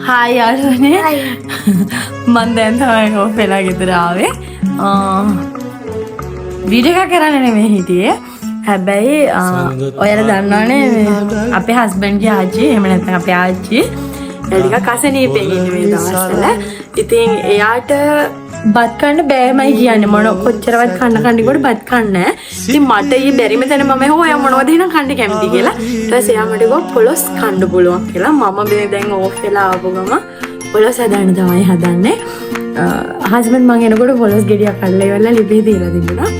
Hi යාළුවනේ මම දැන් තමයි ඕෆ් වෙලා ගෙදර ආවේ වීඩියෝ එකක් කරන්න නෙමෙයි හිටියේ හැබැයි ඔයාලා දන්නවනේ අපේ හස්බන්ඩ්ගේ ආච්චි එහෙම නැත්නම් අපේ ආච්චි ටිකක් අසනීපෙන් ඉන්නේ මේ දවස්වල ඉතින් එයාට බත් කන්න බෑමයි කියන්නේ මොන කොච්චරවත් කන්න කොට බත් කන්නේ නැහැ. ඉතින් මට ඊ බැරිම තැන මම හොයා මොනවද එහෙනම් කන්න කැමති කියලා. ඊට පස්සේ එයා මට කිව්වා පොලොස් කන්න පුළුවන් කියලා. මම දැන් ඕෆ් වෙලා ආපු ගම පොලොස් හදන්න තමයි හදන්නේ. හස්බන්ඩ් මං එනකොට පොලොස් ගෙඩියක් අල්ලලා ඉවරලා ලිපේ තියලා තිබුණා.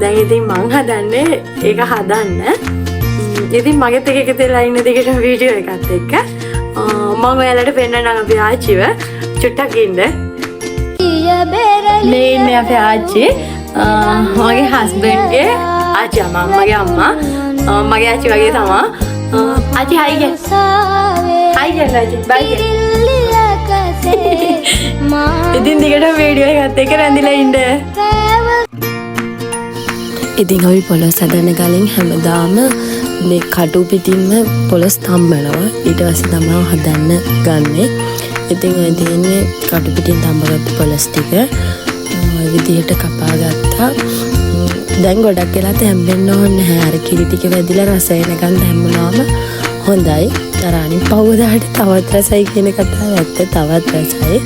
දැන් ඉතින් මං හදන්නේ ඒක හදන්න. ඉතින් මගෙත් එක තෙලා ඉන්න දෙකට වීඩියෝ එකත් එක්ක මම ඔයාලට පෙන්නන්නම් අපි ආච්චිව චුට්ටක් ඉන්න. මේ ඉන්නේ අපේ ආච්චි මගේ හස්බන්ඩ්ගේ ආච්චි අම්මා මගේ අම්මා මගේ ආච්චි වගේ තමයි ආච්චි හයි කිය හයි කියන්න ආච්චි බයි කිය ඉතින් දිගට වීඩියෝ එකත් එක්ක රැඳිලා ඉන්න ඉතින් අපි පොලොස් හදන්න කලින් හැමදාම මේ කටු පිටින්ම පොලොස් තම්බනවා ඊට පස්සේ තමයි හදන්න ගන්නෙ ඉතින් ඔය තියෙන්නේ කටු පිටින් තම්බගත්ත පොලොස් ටික ඔය විදිහට කපා ගත්තා දැන් ගොඩක් වෙලා තැම්බෙන්න ඕනේ නැහැ අර කිරි ටික වැදිලා රස එනකන් දැම්මුනාම හොඳයි අර අනිත් පවුදාට තවත් රසයි කියන කතාව ඇත්ත තවත් රසයි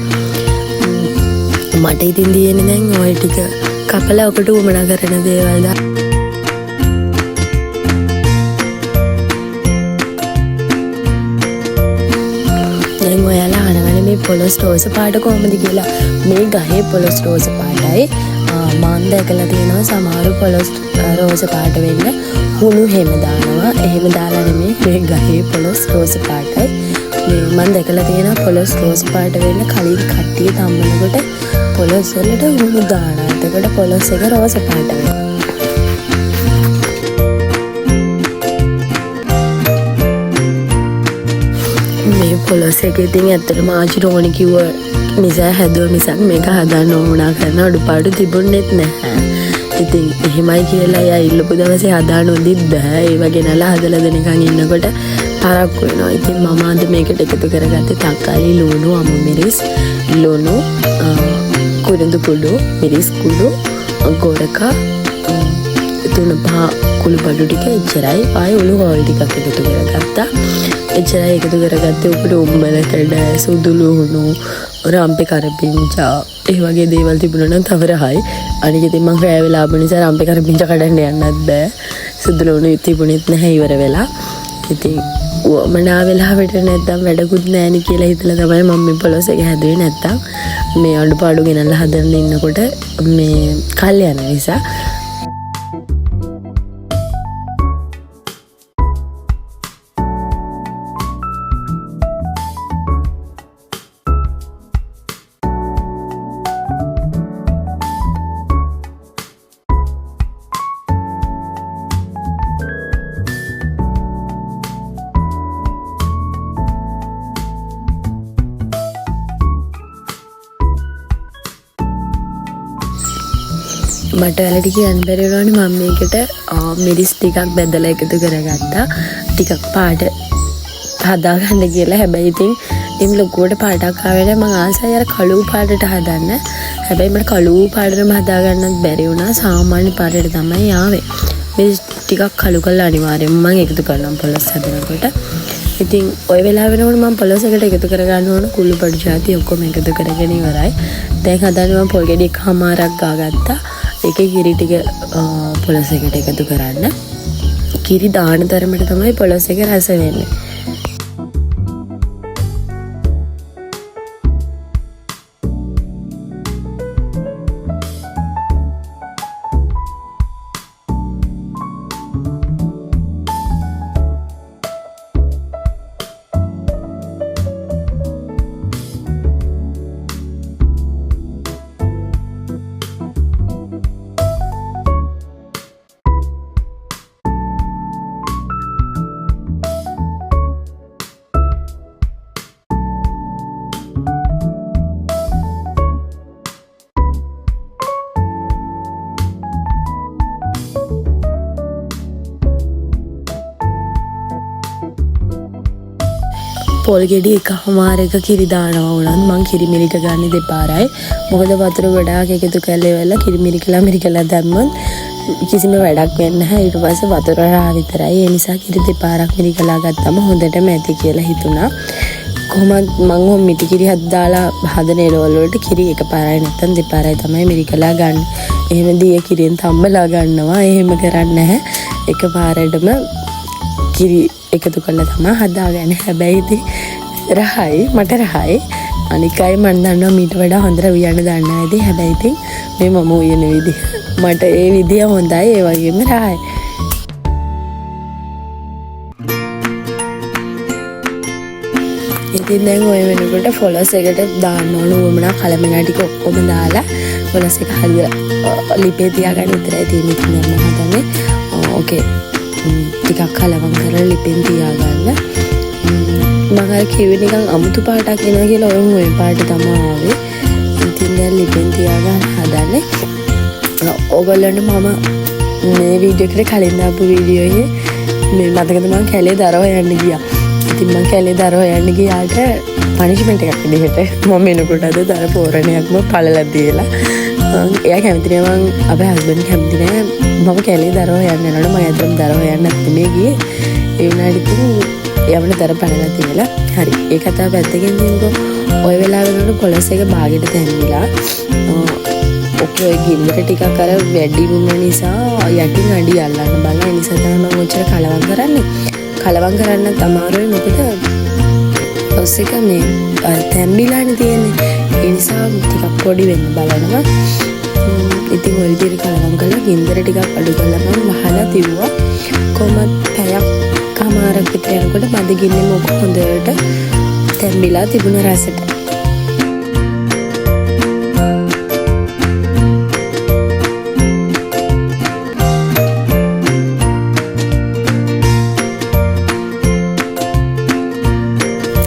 මට ඉතින් තියෙන්නේ දැන් ඔය ටික කපලා ඔකට උමනා කරන දේවල් දා දැන් ඔයාලා අහනවනේ මේ පොලොස් රෝස පාට කොහොමද කියලා මේ ගහේ පොලොස් රෝස පාටයි මම දැකලා තියෙනවා සමහර පොලොස් රෝස පාට වෙන්න හුණු හැම දානවා එහෙම දාලා නෙමෙයි මේ ගහේ පොලොස් රෝස පාටයි මේ මම දැකලා තියෙනවා පොලොස් රෝස පාට වෙන්න කලින් කට්ටිය තම්බනකොට පොලොස් වලට හුණු දානවා එතකොට පොලොස් එක රෝස පාට වෙනවා මේ පොලොස් එක ඉතින් ඇත්තටම ආච්චි රෝණි කිව්ව නිසා හැදුව මිසක් මේක හදන්න ඕනා කරන අඩුපාඩු තිබුණෙත් නැහැ. ඉතින් එහෙමයි කියලා එයා ඉල්ලපු දවසේ හදාන්න උදිත් බෑ. ඒ වගේ නලා හදලා දෙනකන් ඉන්නකොට පරක්කු වෙනවා. ඉතින් මම අද මේකට එකතු කරගත්තේ තක්කාලි ලුණු අමු මිරිස් ලුණු කුරුඳු කුඩු මිරිස් කුඩු ගොරක තුන පහ කුළු බඩු ටික එච්චරයි. ආයේ උණු හොල් ටිකක් එකතු කරගත්තා. එච්චරයි එකතු කරගත්තේ උඩ උම්බලකඩ සුදු ලුණු රම්පේ කරපිංචා ඒ වගේ දේවල් තිබුණා නම් තව රහයි. අනික ඉතින් මම රෑ වෙලා ආපු නිසා රම්පේ කරපිංචා කඩන්න යන්නත් බෑ. සුදු ලුණු තිබුණෙත් නැහැ ඉවර වෙලා. ඉතින් මනා වෙලාවට නැත්තම් වැඩකුත් නැහෙනි කියලා හිතලා තමයි මම මේ පොලොස් එක හැදුවේ නැත්තම් මේ අඩුපාඩු ගෙනල්ලා හදන්න ඉන්නකොට මේ කල් යන නිසා මට ඔයාලට කියන්න බැරි වුණානේ මම මේකට මිරිස් ටිකක් බෙදලා එකතු කරගත්තා. ටිකක් පාට හදාගන්න කියලා. හැබැයි ඉතින් එම් ලොකුවට පාටක් ආවේ නැහැ. මම ආසයි අර කළු පාටට හදන්න. හැබැයි මට කළු පාටටම හදාගන්නත් බැරි වුණා. සාමාන්‍ය පාටට තමයි ආවේ. මිරිස් ටිකක් කළු කරලා අනිවාර්යයෙන්ම මම එකතු කරනවා පොලොස් හදනකොට. ඉතින් ওই වෙලාව වෙනකොට මම පොලොස් එකට එකතු කරගන්න ඕන කුළු බඩු ಜಾති ඔක්කොම එකතු කරගෙන ඉවරයි. දැන් හදන්නේ මම පොල් ගෙඩි එකමාරක් ගාගත්තා. ඒකේ කිරි ටික පොලොස් එකට එකතු කරන්න. කිරි දාන තරමට තමයි පොලොස් එක රස වෙන්නේ. පොල් ගෙඩි එකමාරක කිරි දානවා වුණත් මං කිරි මිරික ගන්නේ දෙපාරයි. මොකද වතුර ගොඩාක් එකතු කරලා ඉවරලා කිරි මිරිකලා දැම්මොත් කිසිම වැඩක් වෙන්නේ නැහැ. ඊට පස්සේ වතුර රා විතරයි. ඒ නිසා කිරි දෙපාරක් මිරිකලා ගත්තම හොඳටම ඇති කියලා හිතුණා. කොහොමද මං මිටි කිරි දාලා හදන එළවලු වලට කිරි එකපාරයි නැත්නම් දෙපාරයි තමයි මිරිකලා ගන්න. එහෙම දිය කිරියෙන් තම්බලා ගන්නවා. එහෙම කරන්නේ නැහැ. එකපාරටම කිරි එකතු කරලා තමයි හදාගන්නේ. හැබැයි ඉතින් රහයි මට රහයි. අනික අය මන් දන්නවා මීට වඩා හොඳට උයන්න දන්නවා ඇති. හැබැයි ඉතින් මේ මම උයන විදිහ මට ඒ විදිය හොඳයි. ඒ වගේම රහයි. ඉතින් දැන් ඔය වෙනකොට ෆොලොස් එකට දාන්න ඕන වුණා කලමනා ටික ඔක්කොම දාලා ෆොලොස් එක හරියට ලිපේ තියාගන්න විතරයි තියෙන්නේ. ඉතින් මම හදන්නේ ඕකේ ටිකක් කලවම් කරලා ලිපෙන් තියාගන්න. මම අර කිව්වේ නිකන් අමුතු පාටක් එනවා කියලා ඔය පාට තමයි ආවේ. ඉතින් දැන් ලිපෙන් තියාගන්න හදන්නේ. ඔයගොල්ලන්ට මම මේ වීඩියෝ එකට කලින් දාපු වීඩියෝ එකේ මේ මතකද මම කැලේ දරව යන්න ගියා. ඉතින් මම කැලේ දරව යන්න ගියාට පනිෂ්මන්ට් එකක් විදිහට මම එනකොට අද දර පෝරණයක්ම පළලා දීලා. එයා කැමති නෑ මං අපේ හස්බන්ඩ් කැමති නෑ මම කැලේ දරව යන්න යනකොට මම ඇත්තටම දරව යන්න නැත්නම් ගියේ. ඒ වුණාට ඉතින් යවන දර පළලා තියලා හරි ඒ කතාව පැත්තකින් තියමුකෝ. ඔය වෙලාව වෙනකොට කොලස් එක බාගෙට තැන්විලා ඔක්කොම ගින්දර ටිකක් අර වැඩි වුණ නිසා යටින් අඩි අල්ලන්න බලන නිසා තමයි මම ඔච්චර කලවම් කරන්නේ. කලවම් කරන්න අමාරුයි මොකද ඔස් එක මේ තැම්බිලානේ තියෙන්නේ. ඒ නිසා ටිකක් පොඩි වෙන්න බලනවා. ඉතින් ඔය විදිහට කලවම් කරලා ගින්දර ටිකක් අඩු කරලා මම වහලා තිබුවා. කොහොමද පැයක් කමාරක් විතර යනකොට මද ගින්නේ මොක හොඳට තැම්බිලා තිබුණ රසට.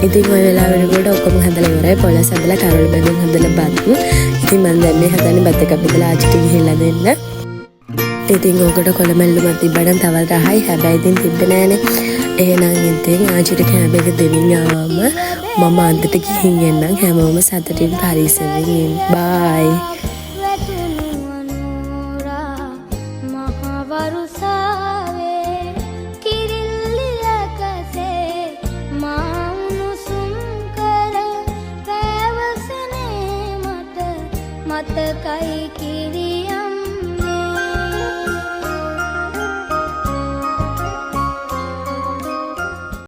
ඉතින් ඔය වෙලාව වෙනකොට ඔක්කොම හදලා ඉවරයි. පොලස් හදලා කරවල බැඳුම් හදලා බත්. ඉතින් මම දැන් මේ හදන්නේ බත් එකක් බෙදලා ආච්චිට ගිහිල්ලා දෙන්න. ඉතින් ඕකට කොළමැල්ලුමක් තිබ්බනම් තවත් රහයි. හැබැයි ඉතින් තිබ්බේ නෑනේ. එහෙනම් ඉතින් ආච්චිට කෑම එක දෙමින් ආවම මම අන්තිට ගිහින් එන්නම්. හැමෝම සතුටින් පරිස්සමෙන් ඉන්න. බයි.